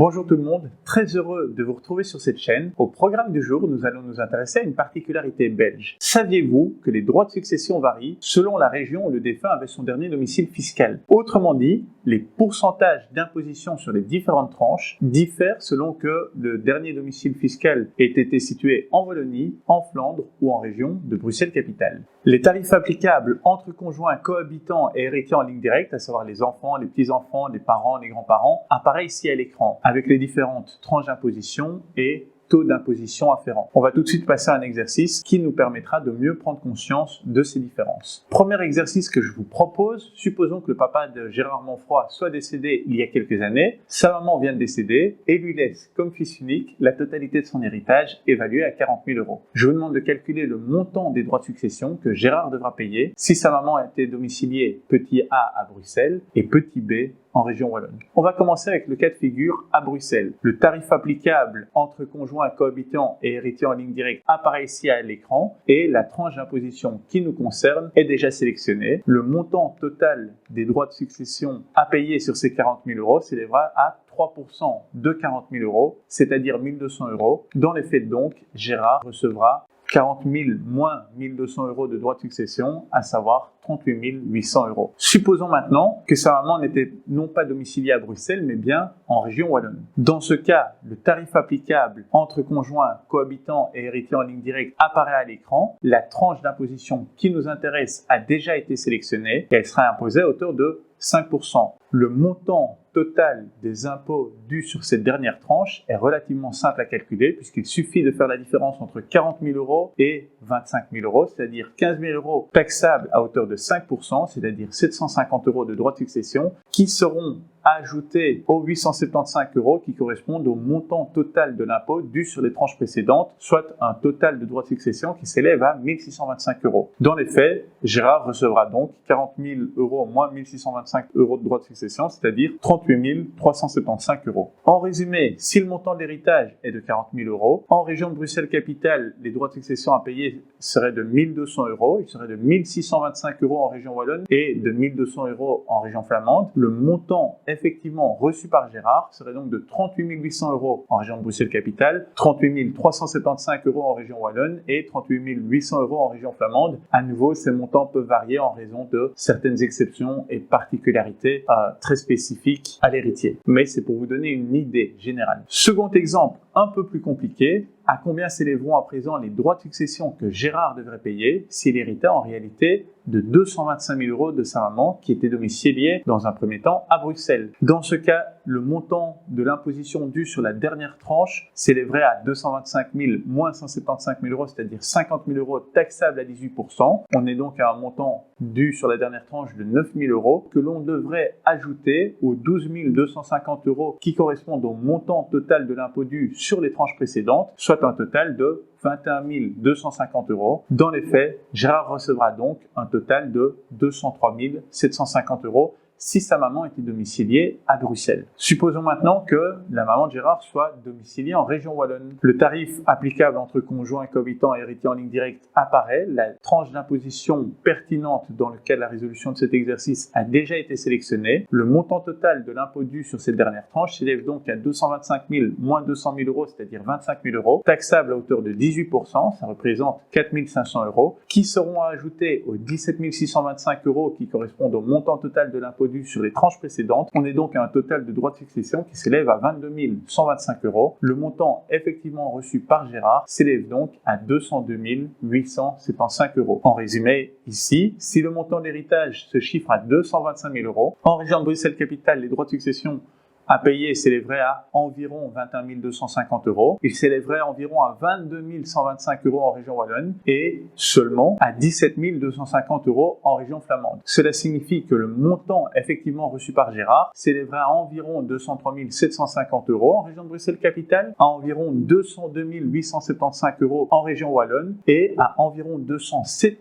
Bonjour tout le monde, très heureux de vous retrouver sur cette chaîne. Au programme du jour, nous allons nous intéresser à une particularité belge. Saviez-vous que les droits de succession varient selon la région où le défunt avait son dernier domicile fiscal? Autrement dit, les pourcentages d'imposition sur les différentes tranches diffèrent selon que le dernier domicile fiscal ait été situé en Wallonie, en Flandre ou en région de Bruxelles-Capitale. Les tarifs applicables entre conjoints cohabitants et héritiers en ligne directe, à savoir les enfants, les petits-enfants, les parents, les grands-parents, apparaissent ici à l'écran, avec les différentes tranches d'imposition et taux d'imposition afférents. On va tout de suite passer à un exercice qui nous permettra de mieux prendre conscience de ces différences. Premier exercice que je vous propose, supposons que le papa de Gérard Monfroy soit décédé il y a quelques années, sa maman vient de décéder et lui laisse comme fils unique la totalité de son héritage évalué à 40 000 €. Je vous demande de calculer le montant des droits de succession que Gérard devra payer si sa maman a été domiciliée petit a à Bruxelles et petit b en région wallonne. On va commencer avec le cas de figure à Bruxelles. Le tarif applicable entre conjoints cohabitants et héritiers en ligne directe apparaît ici à l'écran et la tranche d'imposition qui nous concerne est déjà sélectionnée. Le montant total des droits de succession à payer sur ces 40 000 € s'élèvera à 3% de 40 000 €, c'est-à-dire 1 200 €. Dans les faits donc, Gérard recevra 40 000 moins 1 200 € de droits de succession, à savoir 38 800 €. Supposons maintenant que sa maman n'était non pas domiciliée à Bruxelles, mais bien en région wallonne. Dans ce cas, le tarif applicable entre conjoints, cohabitants et héritiers en ligne directe apparaît à l'écran. La tranche d'imposition qui nous intéresse a déjà été sélectionnée et elle sera imposée à hauteur de 5%. Le montant total des impôts dus sur cette dernière tranche est relativement simple à calculer puisqu'il suffit de faire la différence entre 40 000 € et 25 000 €, c'est-à-dire 15 000 € taxables à hauteur de 5%, c'est-à-dire 750 € de droits de succession qui seront ajoutés aux 875 € qui correspondent au montant total de l'impôt dû sur les tranches précédentes, soit un total de droits de succession qui s'élève à 1 625 €. Dans les faits, Gérard recevra donc 40 000 € moins 1 625 € de droits de succession, c'est-à-dire 38 375 €. En résumé, si le montant de l'héritage est de 40 000 €, en région de Bruxelles-Capitale, les droits de succession à payer seraient de 1 200 €, ils seraient de 1 625 € en région wallonne et de 1 200 € en région flamande. Le montant effectivement reçu par Gérard serait donc de 38 800 € en région de Bruxelles-Capitale, 38 375 € en région wallonne et 38 800 € en région flamande. À nouveau, ces montants peuvent varier en raison de certaines exceptions et particularités très spécifiques à l'héritier. Mais c'est pour vous donner une idée générale. Second exemple, un peu plus compliqué, à combien s'élèveront à présent les droits de succession que Gérard devrait payer s'il héritait en réalité de 225 000 € de sa maman qui était domiciliée dans un premier temps à Bruxelles. Dans ce cas, le montant de l'imposition due sur la dernière tranche s'élèverait à 225 000 moins 175 000 €, c'est-à-dire 50 000 € taxables à 18%. On est donc à un montant dû sur la dernière tranche de 9 000 € que l'on devrait ajouter aux 12 250 € qui correspondent au montant total de l'impôt dû sur les tranches précédentes, soit un total de 21 250 €. Dans les faits, Gérard recevra donc un total de 203 750 € si sa maman était domiciliée à Bruxelles. Supposons maintenant que la maman de Gérard soit domiciliée en région wallonne. Le tarif applicable entre conjoints, cohabitants et héritiers en ligne directe apparaît. La tranche d'imposition pertinente dans le cas de la résolution de cet exercice a déjà été sélectionnée. Le montant total de l'impôt dû sur cette dernière tranche s'élève donc à 225 000 moins 200 000 €, c'est-à-dire 25 000 €, taxable à hauteur de 18%, ça représente 4 500 €, qui seront ajoutés aux 17 625 € qui correspondent au montant total de l'impôt dû sur les tranches précédentes. On est donc à un total de droits de succession qui s'élève à 22 125 €. Le montant effectivement reçu par Gérard s'élève donc à 202 875 €. En résumé, ici, si le montant de l'héritage se chiffre à 225 000 €, en région de Bruxelles-Capitale, les droits de succession à payer s'élèverait à environ 21 250 €. Il s'élèverait environ à 22 125 € en région wallonne et seulement à 17 250 € en région flamande. Cela signifie que le montant effectivement reçu par Gérard s'élèverait à environ 203 750 € en région de Bruxelles-Capitale, à environ 202 875 € en région wallonne et à environ 207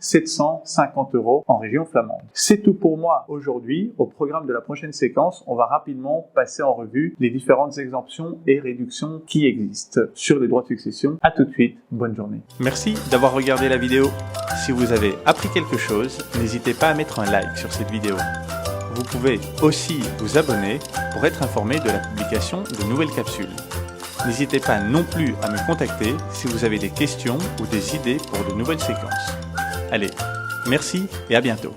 750 € en région flamande. C'est tout pour moi aujourd'hui. Au programme de la prochaine séquence, on va rapidement passer en revue les différentes exemptions et réductions qui existent sur les droits de succession. À tout de suite, bonne journée. Merci d'avoir regardé la vidéo. Si vous avez appris quelque chose, n'hésitez pas à mettre un like sur cette vidéo. Vous pouvez aussi vous abonner pour être informé de la publication de nouvelles capsules. N'hésitez pas non plus à me contacter si vous avez des questions ou des idées pour de nouvelles séquences. Allez, merci et à bientôt.